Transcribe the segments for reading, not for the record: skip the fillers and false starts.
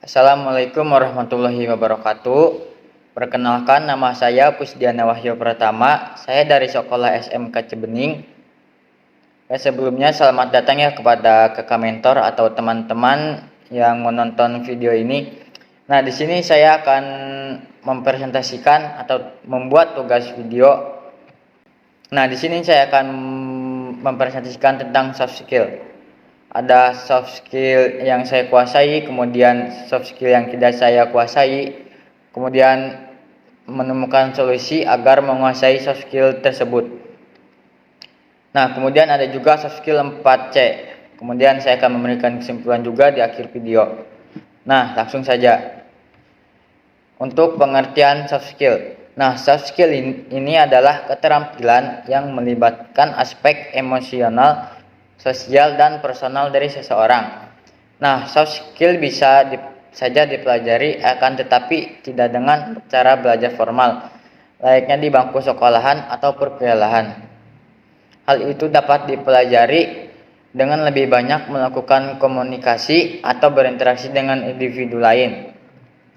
Assalamualaikum warahmatullahi wabarakatuh. Perkenalkan, nama saya Pusdiana Wahyu Pratama. Saya dari Sekolah SMK Cibening. Sebelumnya selamat datang ya kepada kakak mentor atau teman-teman yang menonton video ini. Nah, di sini saya akan mempresentasikan atau membuat tugas video. Nah, di sini saya akan mempresentasikan tentang soft skill. Ada soft skill yang saya kuasai, kemudian soft skill yang tidak saya kuasai, kemudian menemukan solusi agar menguasai soft skill tersebut. Nah, kemudian ada juga soft skill 4C. Kemudian saya akan memberikan kesimpulan juga di akhir video. Nah, langsung saja. Untuk pengertian soft skill. Nah, soft skill ini adalah keterampilan yang melibatkan aspek emosional, sosial, dan personal dari seseorang. Nah, soft skill bisa saja dipelajari, akan tetapi tidak dengan cara belajar formal, layaknya di bangku sekolahan atau perkuliahan. Hal itu dapat dipelajari dengan lebih banyak melakukan komunikasi atau berinteraksi dengan individu lain,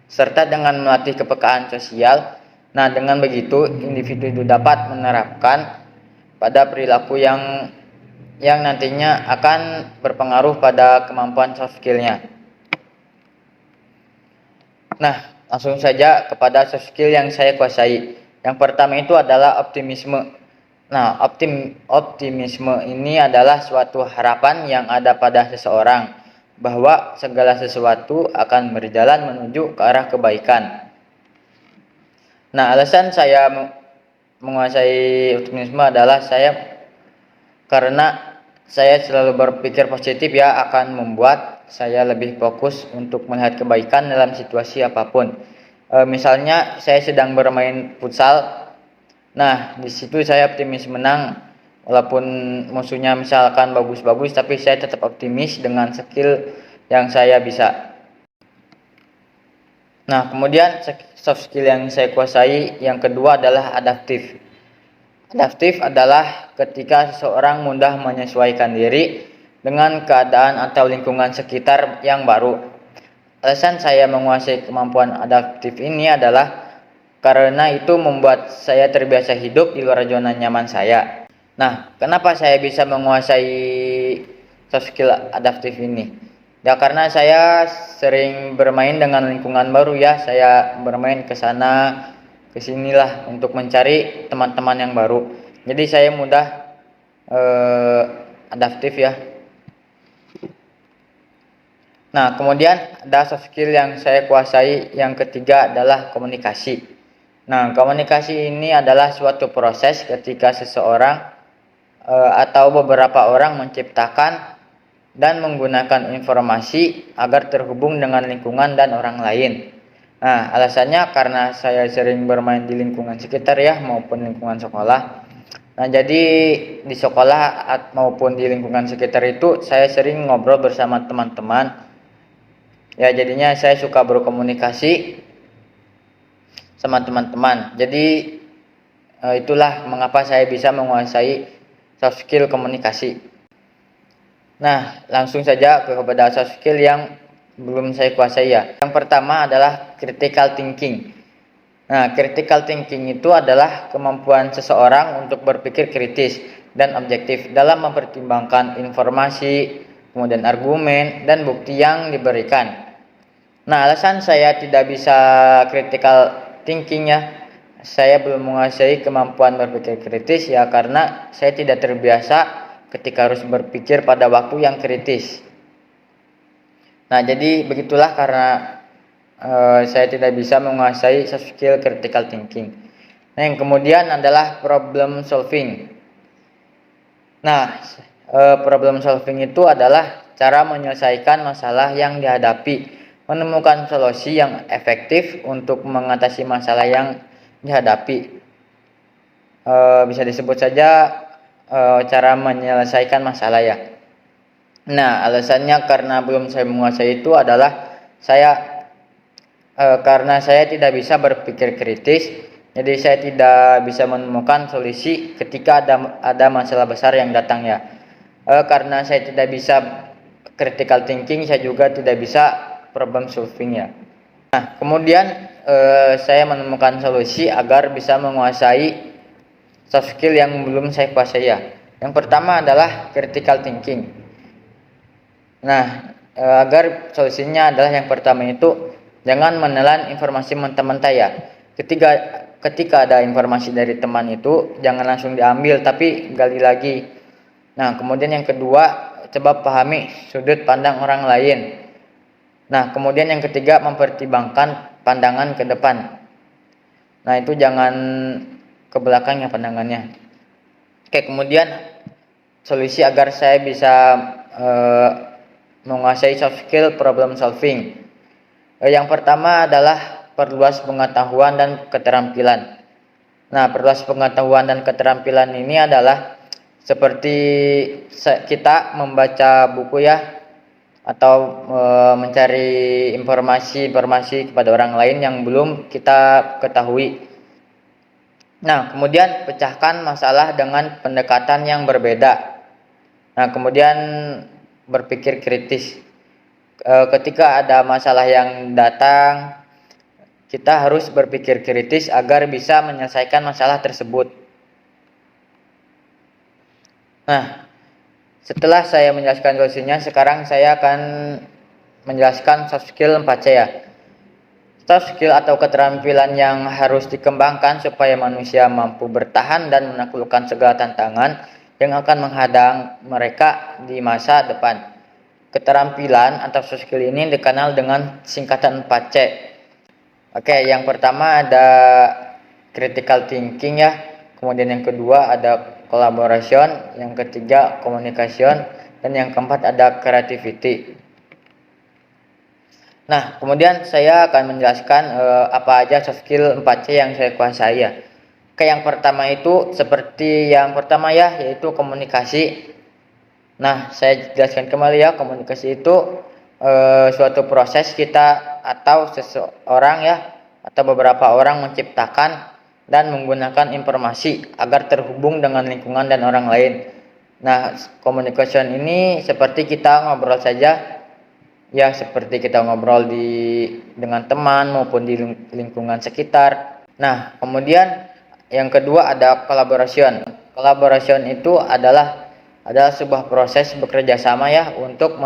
serta dengan melatih kepekaan sosial. Nah, dengan begitu individu itu dapat menerapkan pada perilaku yang nantinya akan berpengaruh pada kemampuan soft skill-nya. Nah, langsung saja kepada soft skill yang saya kuasai. Yang pertama itu adalah optimisme. Nah, optimisme ini adalah suatu harapan yang ada pada seseorang bahwa segala sesuatu akan berjalan menuju ke arah kebaikan. Nah, alasan saya menguasai optimisme adalah karena saya selalu berpikir positif ya, akan membuat saya lebih fokus untuk melihat kebaikan dalam situasi apapun. Misalnya saya sedang bermain futsal. Nah, di situ saya optimis menang walaupun musuhnya misalkan bagus-bagus, tapi saya tetap optimis dengan skill yang saya bisa. Nah, kemudian soft skill yang saya kuasai yang kedua adalah adaptif. Adaptif adalah ketika seseorang mudah menyesuaikan diri dengan keadaan atau lingkungan sekitar yang baru. Alasan saya menguasai kemampuan adaptif ini adalah karena itu membuat saya terbiasa hidup di luar zona nyaman saya. Nah, kenapa saya bisa menguasai soft skill adaptif ini? Ya, karena saya sering bermain dengan lingkungan baru ya. Saya bermain ke sana ke sinilah untuk mencari teman-teman yang baru. Jadi saya mudah adaptif ya. Nah, kemudian ada soft skill yang saya kuasai yang ketiga adalah komunikasi. Nah, komunikasi ini adalah suatu proses ketika seseorang atau beberapa orang menciptakan dan menggunakan informasi agar terhubung dengan lingkungan dan orang lain. Nah, alasannya karena saya sering bermain di lingkungan sekitar ya, maupun lingkungan sekolah. Nah, jadi di sekolah maupun di lingkungan sekitar itu saya sering ngobrol bersama teman-teman. Ya, jadinya saya suka berkomunikasi sama teman-teman. Jadi itulah mengapa saya bisa menguasai soft skill komunikasi. Nah, langsung saja kepada soft skill yang belum saya kuasai ya. Yang pertama adalah critical thinking. Nah, critical thinking itu adalah kemampuan seseorang untuk berpikir kritis dan objektif dalam mempertimbangkan informasi, kemudian argumen, dan bukti yang diberikan. Nah, alasan saya tidak bisa critical thinking ya, saya belum menguasai kemampuan berpikir kritis ya, karena saya tidak terbiasa ketika harus berpikir pada waktu yang kritis. Nah, jadi begitulah karena saya tidak bisa menguasai soft skill critical thinking. Nah, yang kemudian adalah problem solving. Nah, problem solving itu adalah cara menyelesaikan masalah yang dihadapi, menemukan solusi yang efektif untuk mengatasi masalah yang dihadapi. Bisa disebut saja cara menyelesaikan masalah ya. Nah, alasannya karena belum saya menguasai itu adalah karena saya tidak bisa berpikir kritis, jadi saya tidak bisa menemukan solusi ketika ada masalah besar yang datang ya. Karena saya tidak bisa critical thinking, saya juga tidak bisa problem solving ya. Nah, kemudian saya menemukan solusi agar bisa menguasai soft skill yang belum saya kuasai ya. Yang pertama adalah critical thinking. Nah, agar solusinya adalah yang pertama itu jangan menelan informasi mentah-mentah ya. Ketika ada informasi dari teman itu jangan langsung diambil tapi gali lagi. Nah, kemudian yang kedua, coba pahami sudut pandang orang lain. Nah, kemudian yang ketiga, mempertimbangkan pandangan ke depan. Nah, itu jangan ke belakang ya pandangannya. Oke, kemudian solusi agar saya bisa menguasai soft skill problem solving. Yang pertama adalah perluas pengetahuan dan keterampilan. Nah, perluas pengetahuan dan keterampilan ini adalah seperti kita membaca buku ya, atau mencari informasi kepada orang lain yang belum kita ketahui. Nah, kemudian pecahkan masalah dengan pendekatan yang berbeda. Nah, kemudian berpikir kritis. Ketika ada masalah yang datang, kita harus berpikir kritis agar bisa menyelesaikan masalah tersebut. Nah, setelah saya menjelaskan solusinya, sekarang saya akan menjelaskan soft skill 4C ya. Soft skill atau keterampilan yang harus dikembangkan supaya manusia mampu bertahan dan menaklukkan segala tantangan yang akan menghadang mereka di masa depan. Keterampilan atau soft skill ini dikenal dengan singkatan 4C. Oke, yang pertama ada critical thinking ya. Kemudian yang kedua ada collaboration, yang ketiga communication, dan yang keempat ada creativity. Nah, kemudian saya akan menjelaskan apa aja soft skill 4C yang saya kuasai ya. Oke, yang pertama itu seperti yang pertama ya, yaitu komunikasi. Nah, saya jelaskan kembali ya, komunikasi itu suatu proses kita atau seseorang ya, atau beberapa orang menciptakan dan menggunakan informasi agar terhubung dengan lingkungan dan orang lain. Nah, communication ini seperti kita ngobrol saja ya, seperti kita ngobrol dengan teman maupun di lingkungan sekitar. Nah, kemudian yang kedua ada collaboration. Collaboration itu adalah sebuah proses bekerja sama ya untuk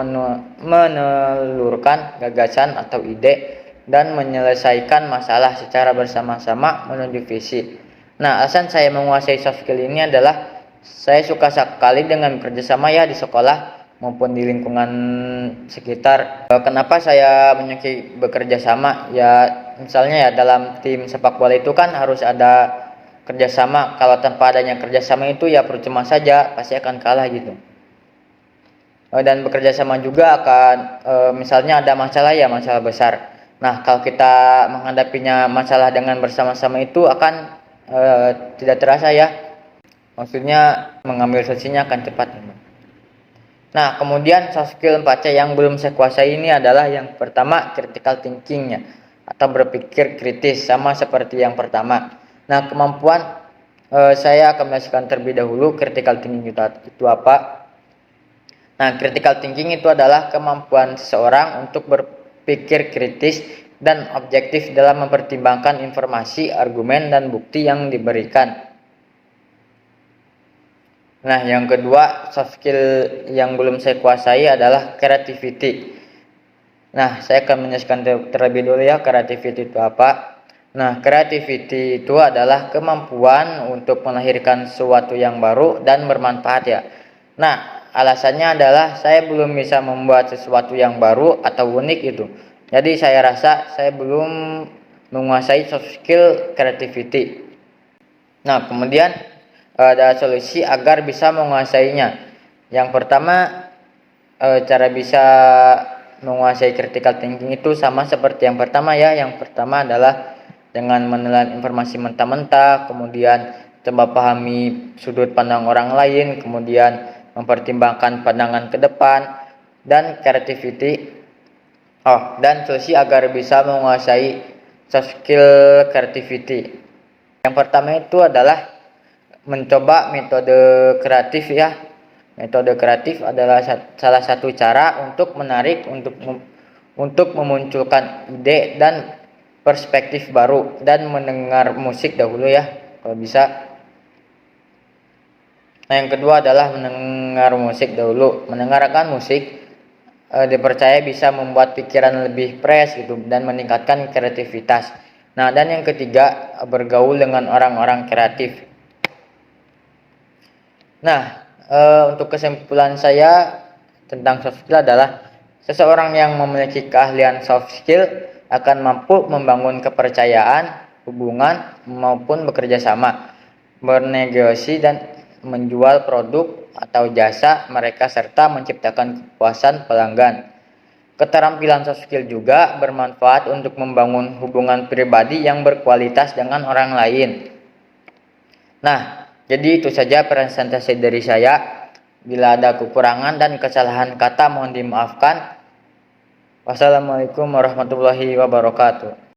menelurkan gagasan atau ide dan menyelesaikan masalah secara bersama-sama menuju visi. Nah, alasan saya menguasai soft skill ini adalah saya suka sekali dengan bekerja sama ya di sekolah maupun di lingkungan sekitar. Kenapa saya menyukai bekerja sama? Ya, misalnya ya dalam tim sepak bola itu kan harus ada kerjasama. Kalau tanpa adanya kerjasama itu ya percuma saja, pasti akan kalah gitu. Dan bekerja sama juga akan misalnya ada masalah ya, masalah besar. Nah, kalau kita menghadapinya masalah dengan bersama-sama itu akan tidak terasa ya. Maksudnya mengambil solusinya akan cepat. Nah, kemudian soft skill 4C yang belum saya kuasai ini adalah yang pertama critical thinking-nya atau berpikir kritis, sama seperti yang pertama. Nah, kemampuan saya akan menjelaskan terlebih dahulu critical thinking itu apa. Nah, critical thinking itu adalah kemampuan seseorang untuk berpikir kritis dan objektif dalam mempertimbangkan informasi, argumen, dan bukti yang diberikan. Nah, yang kedua soft skill yang belum saya kuasai adalah creativity. Nah, saya akan menjelaskan terlebih dulu ya creativity itu apa. Nah, creativity itu adalah kemampuan untuk melahirkan sesuatu yang baru dan bermanfaat ya. Nah, alasannya adalah saya belum bisa membuat sesuatu yang baru atau unik itu. Jadi saya rasa saya belum menguasai soft skill creativity. Nah, kemudian ada solusi agar bisa menguasainya. Yang pertama, cara bisa menguasai critical thinking itu sama seperti yang pertama ya. Yang pertama adalah dengan menelan informasi mentah-mentah, kemudian coba pahami sudut pandang orang lain, kemudian mempertimbangkan pandangan ke depan, dan creativity. Dan solusi agar bisa menguasai soft skill creativity. Yang pertama itu adalah mencoba metode kreatif ya. Metode kreatif adalah salah satu cara untuk menarik untuk memunculkan ide dan perspektif baru, dan mendengar musik dahulu ya kalau bisa. Nah, yang kedua adalah mendengar musik dahulu. Mendengarkan musik dipercaya bisa membuat pikiran lebih fresh gitu dan meningkatkan kreativitas. Nah, dan yang ketiga, bergaul dengan orang-orang kreatif. Nah, untuk kesimpulan saya tentang soft skill adalah seseorang yang memiliki keahlian soft skill akan mampu membangun kepercayaan, hubungan, maupun bekerja sama, bernegosiasi, dan menjual produk atau jasa mereka, serta menciptakan kepuasan pelanggan. Keterampilan soft skill juga bermanfaat untuk membangun hubungan pribadi yang berkualitas dengan orang lain. Nah, jadi itu saja presentasi dari saya. Bila ada kekurangan dan kesalahan kata mohon dimaafkan. Wassalamualaikum warahmatullahi wabarakatuh.